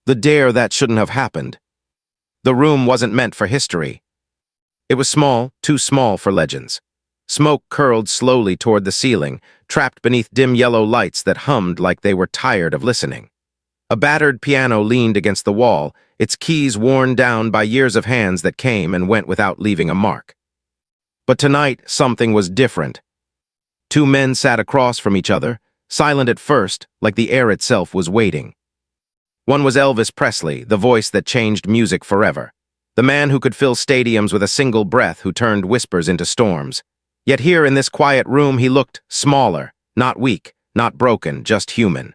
The dare that shouldn't have happened. The room wasn't meant for history. It was small, too small for legends. Smoke curled slowly toward the ceiling, trapped beneath dim yellow lights that hummed like they were tired of listening. A battered piano leaned against the wall, its keys worn down by years of hands that came and went without leaving a mark. But tonight, something was different. Two men sat across from each other, silent at first, like the air itself was waiting. One was Elvis Presley, the voice that changed music forever. The man who could fill stadiums with a single breath, who turned whispers into storms. Yet here in this quiet room he looked smaller, not weak, not broken, just human.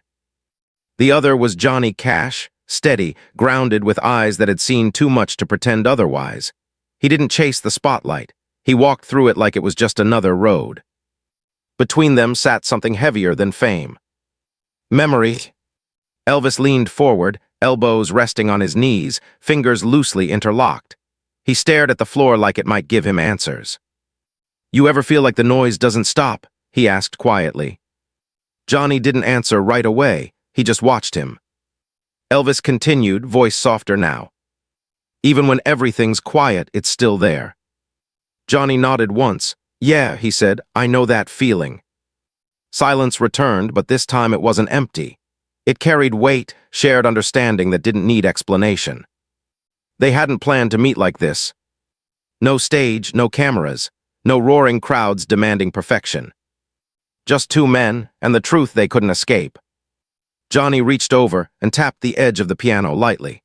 The other was Johnny Cash, steady, grounded, with eyes that had seen too much to pretend otherwise. He didn't chase the spotlight. He walked through it like it was just another road. Between them sat something heavier than fame. Memory. Elvis leaned forward, elbows resting on his knees, fingers loosely interlocked. He stared at the floor like it might give him answers. "You ever feel like the noise doesn't stop?" he asked quietly. Johnny didn't answer right away. He just watched him. Elvis continued, voice softer now. "Even when everything's quiet, it's still there." Johnny nodded once. "Yeah," he said, "I know that feeling." Silence returned, but this time it wasn't empty. It carried weight, shared understanding that didn't need explanation. They hadn't planned to meet like this. No stage, no cameras, no roaring crowds demanding perfection. Just two men, and the truth they couldn't escape. Johnny reached over and tapped the edge of the piano lightly.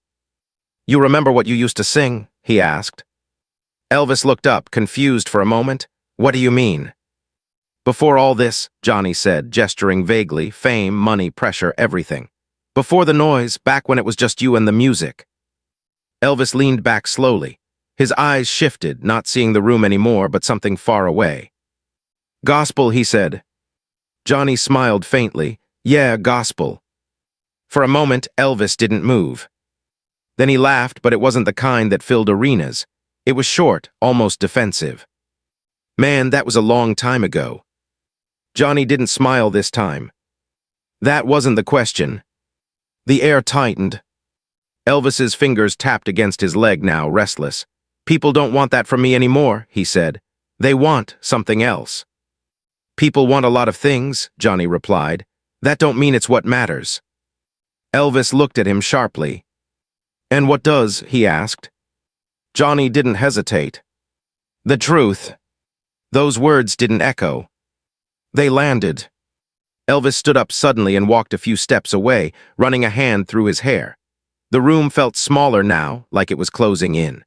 "You remember what you used to sing?" he asked. Elvis looked up, confused for a moment. "What do you mean?" "Before all this," Johnny said, gesturing vaguely, fame, money, pressure, everything. "Before the noise, back when it was just you and the music." Elvis leaned back slowly. His eyes shifted, not seeing the room anymore, but something far away. "Gospel," he said. Johnny smiled faintly. "Yeah, gospel." For a moment, Elvis didn't move. Then he laughed, but it wasn't the kind that filled arenas. It was short, almost defensive. "Man, that was a long time ago." Johnny didn't smile this time. That wasn't the question. The air tightened. Elvis's fingers tapped against his leg now, restless. "People don't want that from me anymore," he said. "They want something else." "People want a lot of things," Johnny replied. "That don't mean it's what matters." Elvis looked at him sharply. "And what does?" he asked. Johnny didn't hesitate. "The truth." Those words didn't echo. They landed. Elvis stood up suddenly and walked a few steps away, running a hand through his hair. The room felt smaller now, like it was closing in.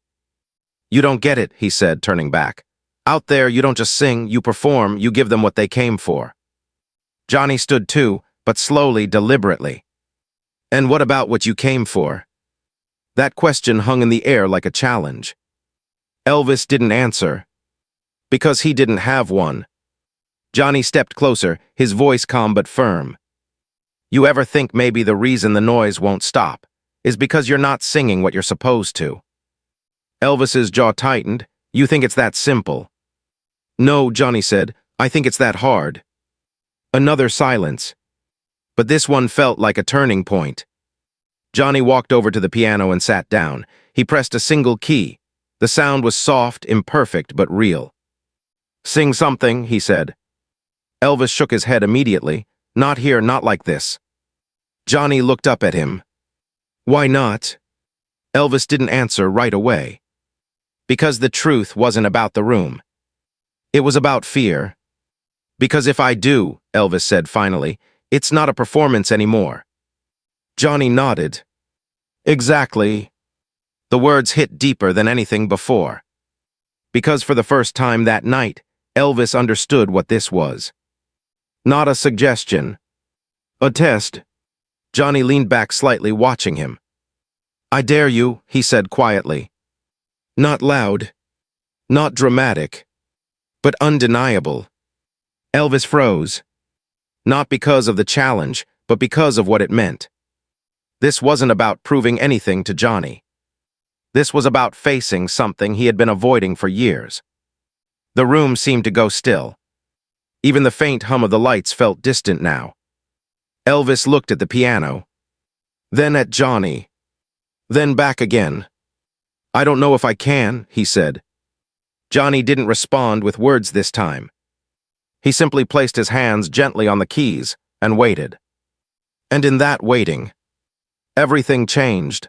"You don't get it," he said, turning back. "Out there, you don't just sing, you perform, you give them what they came for." Johnny stood too, but slowly, deliberately. "And what about what you came for?" That question hung in the air like a challenge. Elvis didn't answer. Because he didn't have one. Johnny stepped closer, his voice calm but firm. "You ever think maybe the reason the noise won't stop is because you're not singing what you're supposed to?" Elvis's jaw tightened. "You think it's that simple?" "No," Johnny said. "I think it's that hard." Another silence. But this one felt like a turning point. Johnny walked over to the piano and sat down. He pressed a single key. The sound was soft, imperfect, but real. "Sing something," he said. Elvis shook his head immediately. "Not here, not like this." Johnny looked up at him. "Why not?" Elvis didn't answer right away. "Because the truth wasn't about the room. It was about fear." "Because if I do," Elvis said finally, "it's not a performance anymore." Johnny nodded. "Exactly." The words hit deeper than anything before. Because for the first time that night, Elvis understood what this was. Not a suggestion. A test. Johnny leaned back slightly, watching him. "I dare you," he said quietly. Not loud. Not dramatic. But undeniable. Elvis froze. Not because of the challenge, but because of what it meant. This wasn't about proving anything to Johnny. This was about facing something he had been avoiding for years. The room seemed to go still. Even the faint hum of the lights felt distant now. Elvis looked at the piano. Then at Johnny. Then back again. I don't know if I can, he said. Johnny didn't respond with words this time. He simply placed his hands gently on the keys and waited. And in that waiting, everything changed.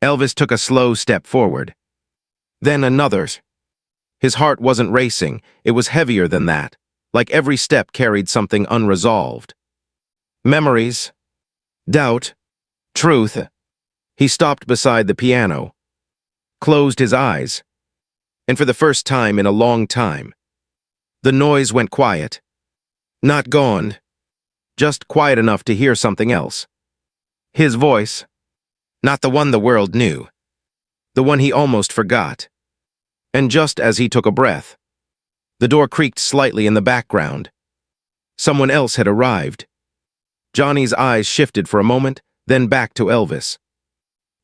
Elvis took a slow step forward. Then another. His heart wasn't racing, it was heavier than that, like every step carried something unresolved. Memories, doubt, truth. He stopped beside the piano, closed his eyes, and for the first time in a long time, the noise went quiet. Not gone, just quiet enough to hear something else. His voice, not the one the world knew, the one he almost forgot. And just as he took a breath, the door creaked slightly in the background. Someone else had arrived. Johnny's eyes shifted for a moment, then back to Elvis.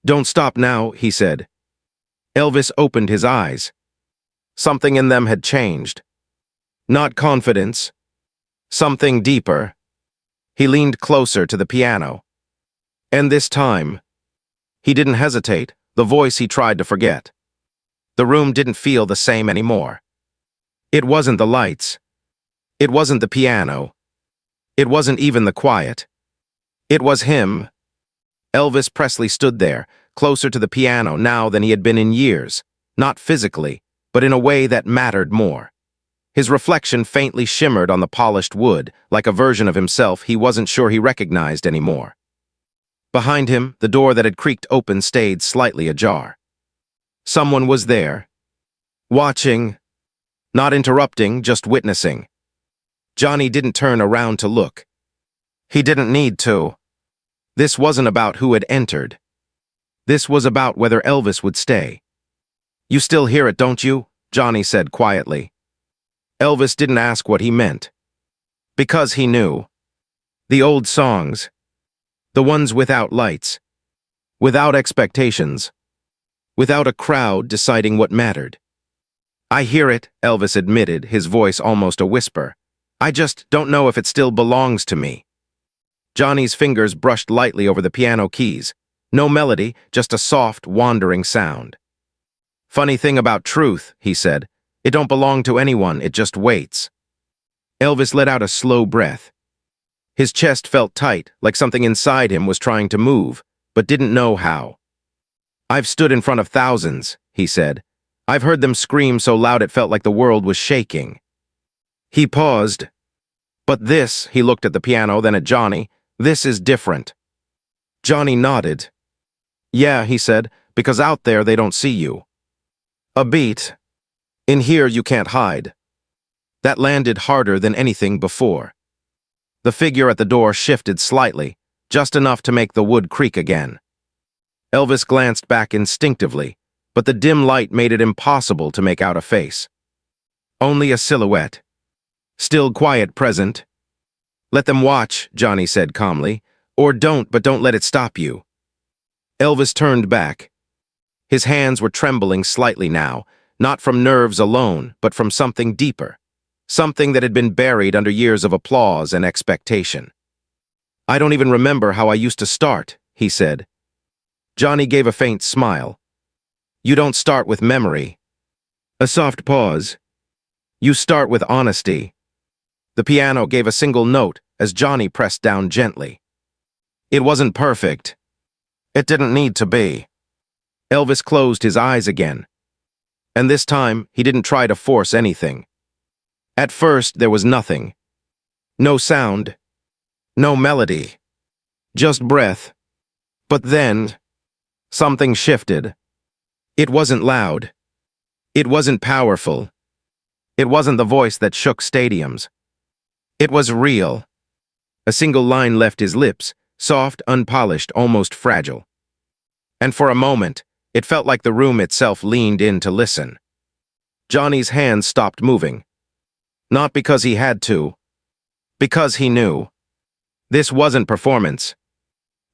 Don't stop now, he said. Elvis opened his eyes. Something in them had changed. Not confidence. Something deeper. He leaned closer to the piano. And this time, he didn't hesitate, the voice he tried to forget. The room didn't feel the same anymore. It wasn't the lights. It wasn't the piano. It wasn't even the quiet. It was him. Elvis Presley stood there, closer to the piano now than he had been in years, not physically, but in a way that mattered more. His reflection faintly shimmered on the polished wood, like a version of himself he wasn't sure he recognized anymore. Behind him, the door that had creaked open stayed slightly ajar. Someone was there, watching, not interrupting, just witnessing. Johnny didn't turn around to look. He didn't need to. This wasn't about who had entered. This was about whether Elvis would stay. You still hear it, don't you? Johnny said quietly. Elvis didn't ask what he meant. Because he knew. The old songs. The ones without lights. Without expectations. Without a crowd deciding what mattered. I hear it, Elvis admitted, his voice almost a whisper. I just don't know if it still belongs to me. Johnny's fingers brushed lightly over the piano keys. No melody, just a soft, wandering sound. Funny thing about truth, he said. It don't belong to anyone, it just waits. Elvis let out a slow breath. His chest felt tight, like something inside him was trying to move, but didn't know how. I've stood in front of thousands, he said. I've heard them scream so loud it felt like the world was shaking. He paused. But this, he looked at the piano, then at Johnny, this is different. Johnny nodded. Yeah, he said, because out there they don't see you. A beat. In here you can't hide. That landed harder than anything before. The figure at the door shifted slightly, just enough to make the wood creak again. Elvis glanced back instinctively, but the dim light made it impossible to make out a face. Only a silhouette. Still quiet present. Let them watch, Johnny said calmly. Or don't, but don't let it stop you. Elvis turned back. His hands were trembling slightly now, not from nerves alone, but from something deeper. Something that had been buried under years of applause and expectation. I don't even remember how I used to start, he said. Johnny gave a faint smile. You don't start with memory. A soft pause. You start with honesty. The piano gave a single note as Johnny pressed down gently. It wasn't perfect. It didn't need to be. Elvis closed his eyes again. And this time, he didn't try to force anything. At first, there was nothing. No sound. No melody. Just breath. But then, something shifted. It wasn't loud. It wasn't powerful. It wasn't the voice that shook stadiums. It was real. A single line left his lips, soft, unpolished, almost fragile. And for a moment, it felt like the room itself leaned in to listen. Johnny's hands stopped moving. Not because he had to. Because he knew. This wasn't performance.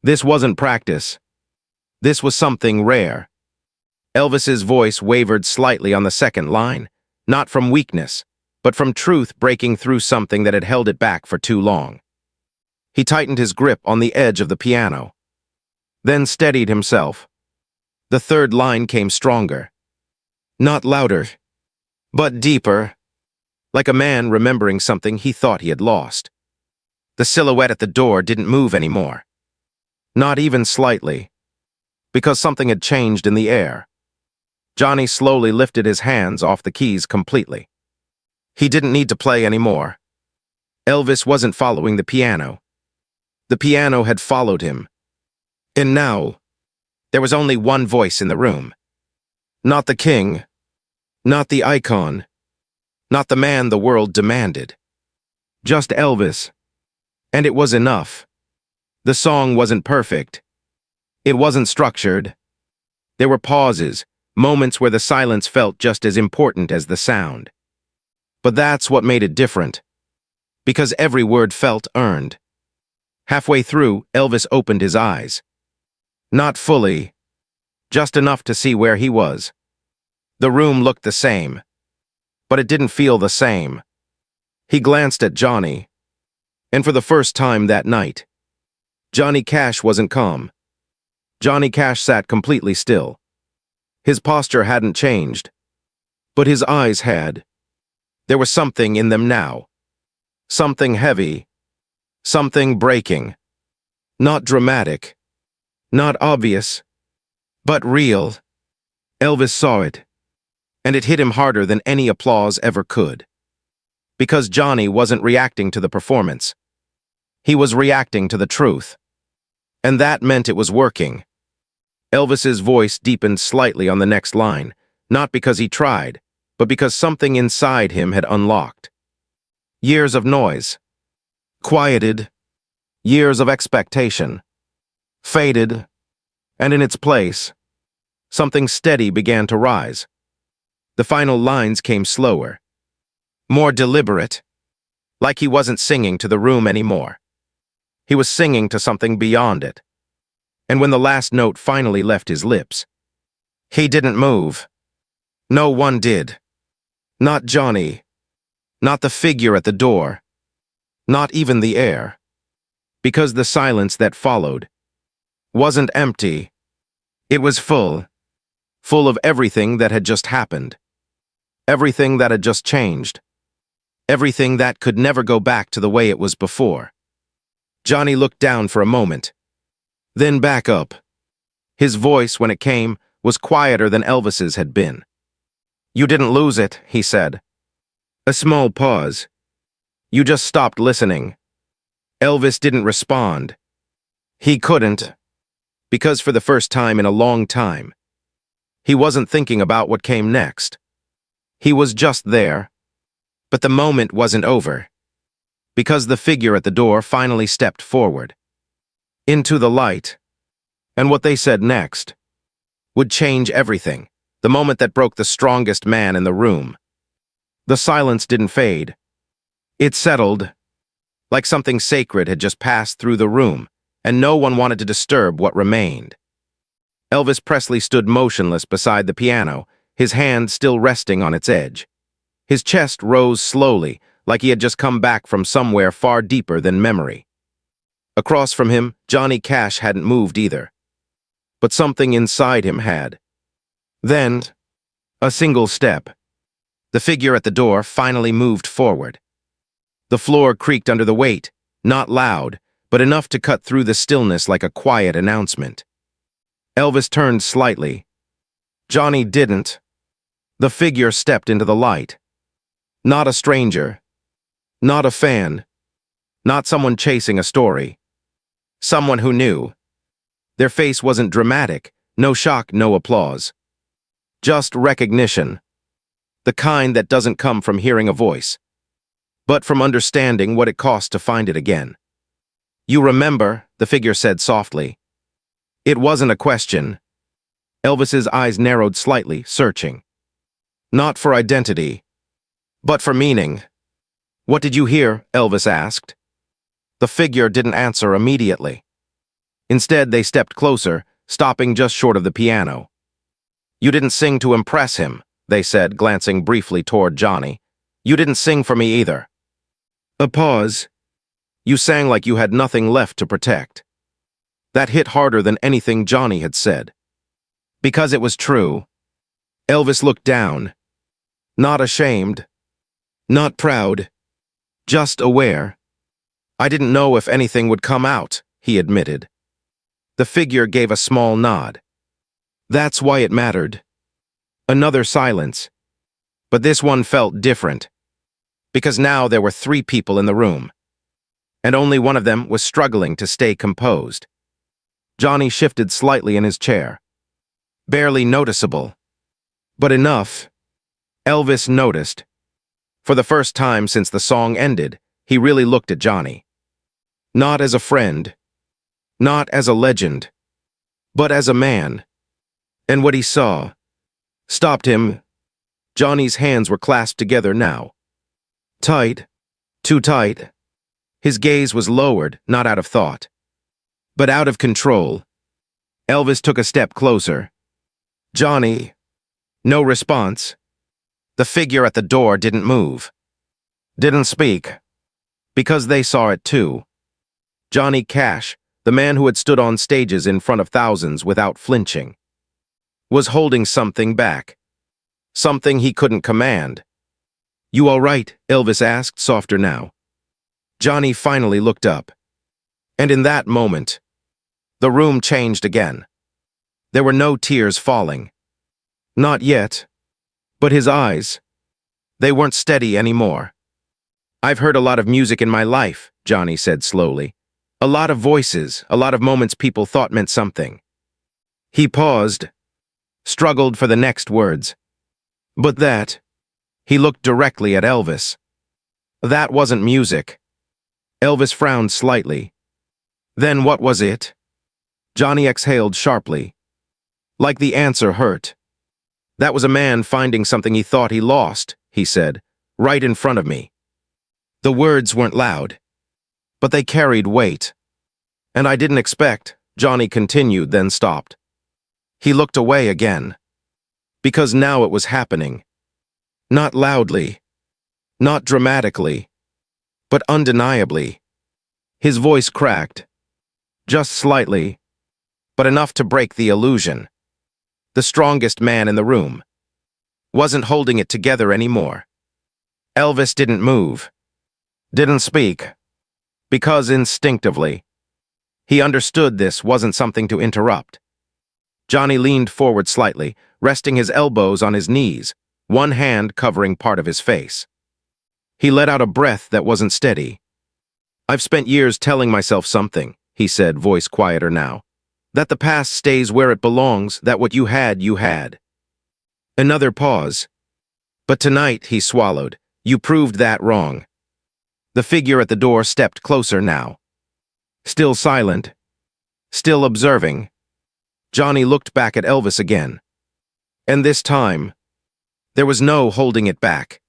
This wasn't practice. This was something rare. Elvis's voice wavered slightly on the second line, not from weakness, but from truth breaking through something that had held it back for too long. He tightened his grip on the edge of the piano, then steadied himself. The third line came stronger. Not louder, but deeper, like a man remembering something he thought he had lost. The silhouette at the door didn't move anymore. Not even slightly, because something had changed in the air. Johnny slowly lifted his hands off the keys completely. He didn't need to play anymore. Elvis wasn't following the piano. The piano had followed him. And now, there was only one voice in the room. Not the king, not the icon, not the man the world demanded. Just Elvis. And it was enough. The song wasn't perfect. It wasn't structured. There were pauses, moments where the silence felt just as important as the sound. But that's what made it different. Because every word felt earned. Halfway through, Elvis opened his eyes. Not fully, just enough to see where he was. The room looked the same, but it didn't feel the same. He glanced at Johnny, and for the first time that night, Johnny Cash wasn't calm. Johnny Cash sat completely still. His posture hadn't changed, but his eyes had. There was something in them now. Something heavy. Something breaking. Not dramatic. Not obvious. But real. Elvis saw it. And it hit him harder than any applause ever could. Because Johnny wasn't reacting to the performance. He was reacting to the truth. And that meant it was working. Elvis's voice deepened slightly on the next line, not because he tried, but because something inside him had unlocked. Years of noise. Quieted. Years of expectation. Faded. And in its place, something steady began to rise. The final lines came slower. More deliberate. Like he wasn't singing to the room anymore. He was singing to something beyond it. And when the last note finally left his lips, he didn't move. No one did. Not Johnny. Not the figure at the door. Not even the air. Because the silence that followed wasn't empty. It was full. Full of everything that had just happened. Everything that had just changed. Everything that could never go back to the way it was before. Johnny looked down for a moment. Then back up. His voice, when it came, was quieter than Elvis's had been. "You didn't lose it," he said. A small pause. "You just stopped listening." Elvis didn't respond. He couldn't. Because for the first time in a long time, he wasn't thinking about what came next. He was just there. But the moment wasn't over. Because the figure at the door finally stepped forward. Into the light. And what they said next would change everything. The moment that broke the strongest man in the room. The silence didn't fade. It settled. Like something sacred had just passed through the room, and no one wanted to disturb what remained. Elvis Presley stood motionless beside the piano, his hand still resting on its edge. His chest rose slowly, like he had just come back from somewhere far deeper than memory. Across from him, Johnny Cash hadn't moved either. But something inside him had. Then, a single step. The figure at the door finally moved forward. The floor creaked under the weight, not loud, but enough to cut through the stillness like a quiet announcement. Elvis turned slightly. Johnny didn't. The figure stepped into the light. Not a stranger. Not a fan. Not someone chasing a story. Someone who knew. Their face wasn't dramatic, no shock, no applause. Just recognition. The kind that doesn't come from hearing a voice, but from understanding what it cost to find it again. "You remember," the figure said softly. It wasn't a question. Elvis's eyes narrowed slightly, searching. Not for identity, but for meaning. "What did you hear?" Elvis asked. The figure didn't answer immediately. Instead, they stepped closer, stopping just short of the piano. "You didn't sing to impress him," they said, glancing briefly toward Johnny. "You didn't sing for me either." A pause. "You sang like you had nothing left to protect." That hit harder than anything Johnny had said. Because it was true. Elvis looked down. Not ashamed. Not proud. Just aware. I didn't know if anything would come out, he admitted. The figure gave a small nod. That's why it mattered. Another silence. But this one felt different. Because now there were 3 people in the room. And only one of them was struggling to stay composed. Johnny shifted slightly in his chair. Barely noticeable. But enough. Elvis noticed. For the first time since the song ended, he really looked at Johnny. Not as a friend. Not as a legend. But as a man. And what he saw stopped him. Johnny's hands were clasped together now. Tight. Too tight. His gaze was lowered, not out of thought, but out of control. Elvis took a step closer. Johnny. No response. The figure at the door didn't move. Didn't speak. Because they saw it too. Johnny Cash, the man who had stood on stages in front of thousands without flinching, was holding something back. Something he couldn't command. You all right? Elvis asked, softer now. Johnny finally looked up. And in that moment, the room changed again. There were no tears falling. Not yet. But his eyes, they weren't steady anymore. I've heard a lot of music in my life, Johnny said slowly. A lot of voices, a lot of moments people thought meant something. He paused, struggled for the next words. But that, he looked directly at Elvis. That wasn't music. Elvis frowned slightly. Then what was it? Johnny exhaled sharply. Like the answer hurt. That was a man finding something he thought he lost, he said, right in front of me. The words weren't loud, but they carried weight. And I didn't expect, Johnny continued, then stopped. He looked away again. Because now it was happening. Not loudly. Not dramatically. But undeniably. His voice cracked. Just slightly. But enough to break the illusion. The strongest man in the room wasn't holding it together anymore. Elvis didn't move. Didn't speak. Because instinctively, he understood this wasn't something to interrupt. Johnny leaned forward slightly, resting his elbows on his knees, one hand covering part of his face. He let out a breath that wasn't steady. I've spent years telling myself something, he said, voice quieter now. That the past stays where it belongs, that what you had, you had. Another pause. But tonight, he swallowed, you proved that wrong. The figure at the door stepped closer now. Still silent. Still observing. Johnny looked back at Elvis again. And this time, there was no holding it back.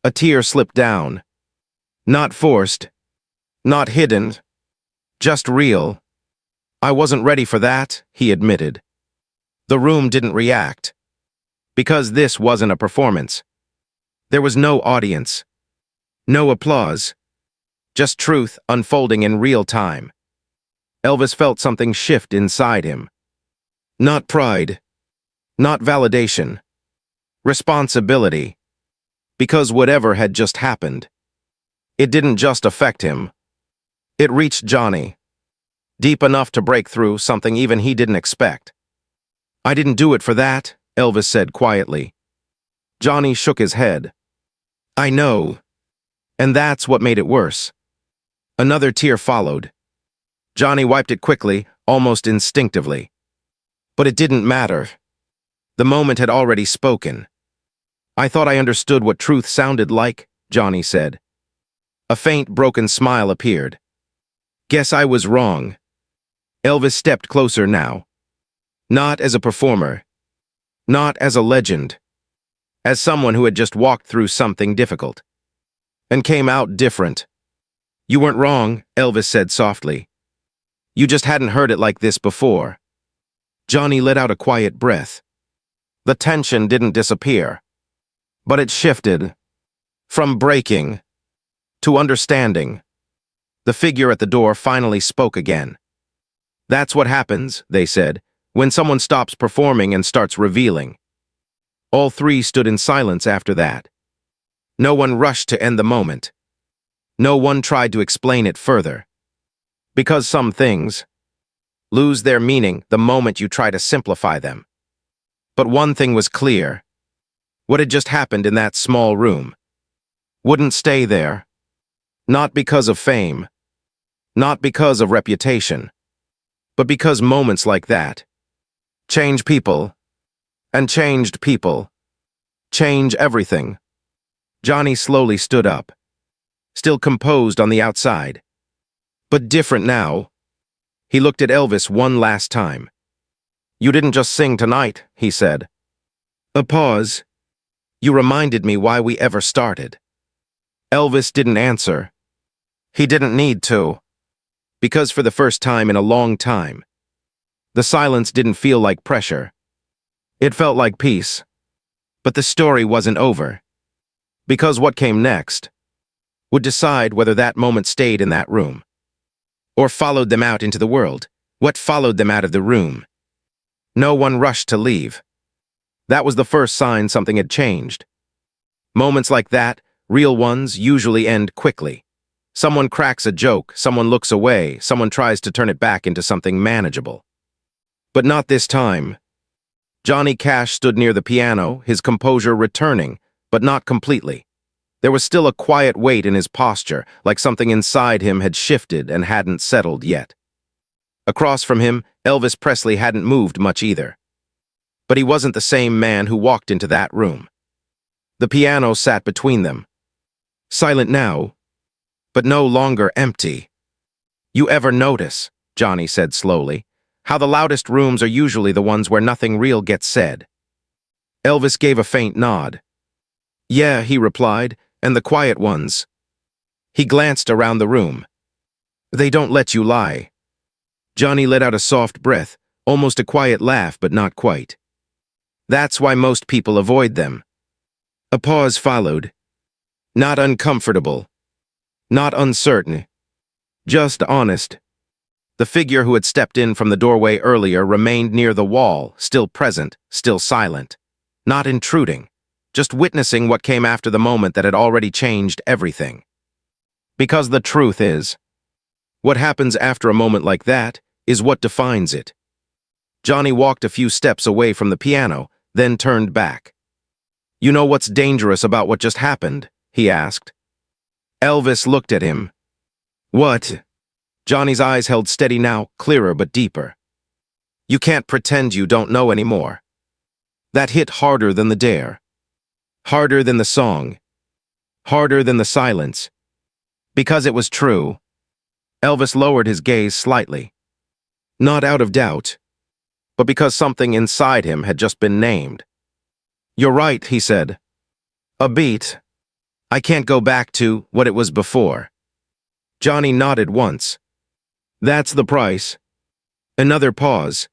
A tear slipped down. Not forced. Not hidden. Just real. I wasn't ready for that, he admitted. The room didn't react. Because this wasn't a performance. There was no audience. No applause. Just truth unfolding in real time. Elvis felt something shift inside him. Not pride. Not validation. Responsibility. Because whatever had just happened, it didn't just affect him. It reached Johnny. Deep enough to break through something even he didn't expect. I didn't do it for that, Elvis said quietly. Johnny shook his head. I know. And that's what made it worse. Another tear followed. Johnny wiped it quickly, almost instinctively. But it didn't matter. The moment had already spoken. I thought I understood what truth sounded like, Johnny said. A faint, broken smile appeared. Guess I was wrong. Elvis stepped closer now. Not as a performer. Not as a legend. As someone who had just walked through something difficult. And came out different. You weren't wrong, Elvis said softly. You just hadn't heard it like this before. Johnny let out a quiet breath. The tension didn't disappear. But it shifted. From breaking to understanding. The figure at the door finally spoke again. That's what happens, they said, When someone stops performing and starts revealing. All three stood in silence after that. No one rushed to end the moment. No one tried to explain it further. Because some things lose their meaning the moment you try to simplify them. But one thing was clear. What had just happened in that small room wouldn't stay there. Not because of fame, not because of reputation, but because moments like that change people, and changed people change everything. Johnny slowly stood up, still composed on the outside, but different now. He looked at Elvis one last time. "You didn't just sing tonight," he said. A pause. "You reminded me why we ever started." Elvis didn't answer. He didn't need to. Because for the first time in a long time, the silence didn't feel like pressure. It felt like peace. But the story wasn't over. Because what came next would decide whether that moment stayed in that room or followed them out into the world. What followed them out of the room? No one rushed to leave. That was the first sign something had changed. Moments like that, real ones, usually end quickly. Someone cracks a joke, someone looks away, someone tries to turn it back into something manageable. But not this time. Johnny Cash stood near the piano, his composure returning, but not completely. There was still a quiet weight in his posture, like something inside him had shifted and hadn't settled yet. Across from him, Elvis Presley hadn't moved much either. But he wasn't the same man who walked into that room. The piano sat between them. Silent now, but no longer empty. "You ever notice," Johnny said slowly, "how the loudest rooms are usually the ones where nothing real gets said?" Elvis gave a faint nod. "Yeah," he replied, "and the quiet ones." He glanced around the room. "They don't let you lie." Johnny let out a soft breath, almost a quiet laugh, but not quite. "That's why most people avoid them." A pause followed. Not uncomfortable. Not uncertain. Just honest. The figure who had stepped in from the doorway earlier remained near the wall, still present, still silent. Not intruding. Just witnessing what came after the moment that had already changed everything. Because the truth is, what happens after a moment like that is what defines it. Johnny walked a few steps away from the piano, then turned back. "You know what's dangerous about what just happened?" he asked. Elvis looked at him. "What?" Johnny's eyes held steady now, clearer but deeper. "You can't pretend you don't know anymore." That hit harder than the dare. Harder than the song. Harder than the silence. Because it was true. Elvis lowered his gaze slightly. Not out of doubt, but because something inside him had just been named. "You're right," he said. "A beat. I can't go back to what it was before." Johnny nodded once. "That's the price." Another pause.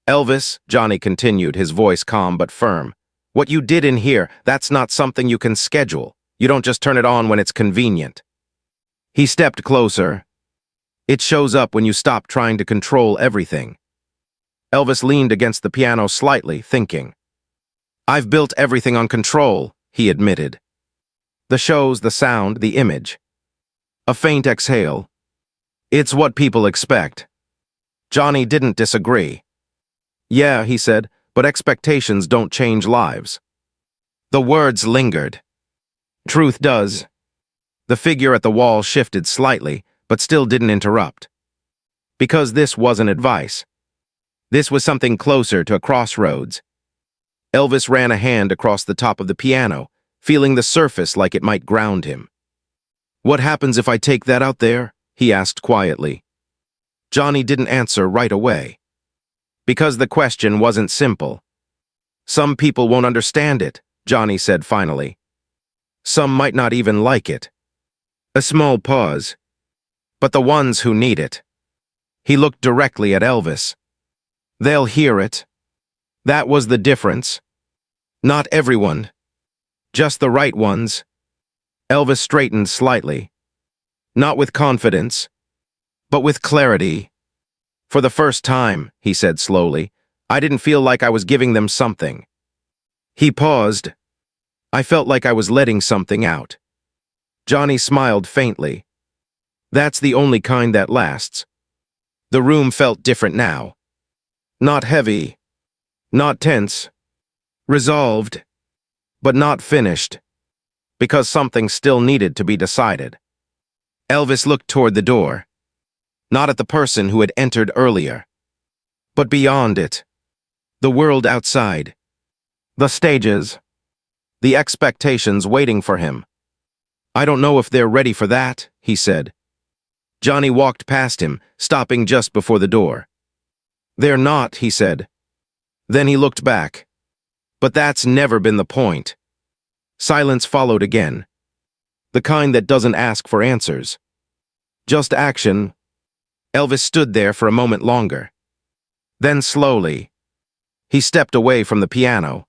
"Elvis," Johnny continued, his voice calm but firm, "what you did in here, that's not something you can schedule. You don't just turn it on when it's convenient." He stepped closer. "It shows up when you stop trying to control everything." Elvis leaned against the piano slightly, thinking. "I've built everything on control," he admitted. "The shows, the sound, the image." A faint exhale. "It's what people expect." Johnny didn't disagree. "Yeah," he said, "but expectations don't change lives." The words lingered. "Truth does." The figure at the wall shifted slightly, but still didn't interrupt. Because this wasn't advice. This was something closer to a crossroads. Elvis ran a hand across the top of the piano, feeling the surface like it might ground him. "What happens if I take that out there?" he asked quietly. Johnny didn't answer right away. Because the question wasn't simple. "Some people won't understand it," Johnny said finally. "Some might not even like it." A small pause. "But the ones who need it." He looked directly at Elvis. "They'll hear it." That was the difference. Not everyone. Just the right ones. Elvis straightened slightly. Not with confidence, but with clarity. "For the first time," he said slowly, I didn't feel like I was giving them something. He paused. I felt like I was letting something out. Johnny smiled faintly. That's the only kind that lasts. The room felt different now. Not heavy. Not tense. Resolved. But not finished. Because something still needed to be decided. Elvis looked toward the door. Not at the person who had entered earlier. But beyond it. The world outside. The stages. The expectations waiting for him. I don't know if they're ready for that, he said. Johnny walked past him, stopping just before the door. They're not, he said. Then he looked back. But that's never been the point. Silence followed again. The kind that doesn't ask for answers. Just action. Elvis stood there for a moment longer. Then slowly, he stepped away from the piano,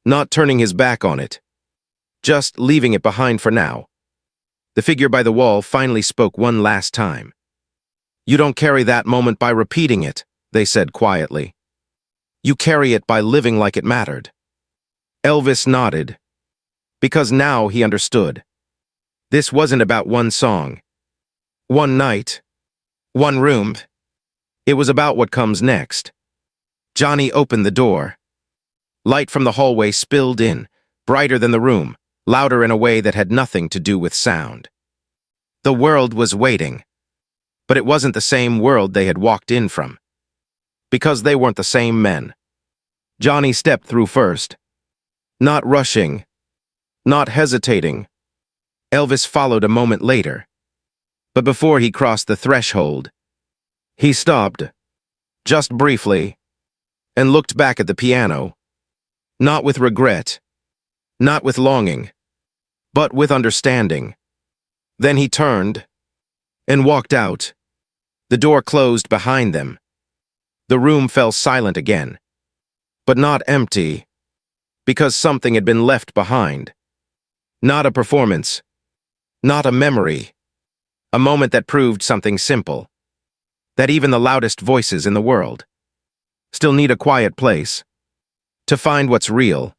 not turning his back on it, just leaving it behind for now. The figure by the wall finally spoke one last time. You don't carry that moment by repeating it, they said quietly. You carry it by living like it mattered. Elvis nodded, because now he understood. This wasn't about one song, one night, one room. It was about what comes next. Johnny opened the door. Light from the hallway spilled in, brighter than the room, louder in a way that had nothing to do with sound. The world was waiting. But it wasn't the same world they had walked in from. Because they weren't the same men. Johnny stepped through first. Not rushing. Not hesitating. Elvis followed a moment later. But before he crossed the threshold, he stopped, just briefly, and looked back at the piano. Not with regret. Not with longing. But with understanding. Then he turned and walked out. The door closed behind them. The room fell silent again. But not empty, because something had been left behind. Not a performance. Not a memory. A moment that proved something simple. That even the loudest voices in the world still need a quiet place to find what's real.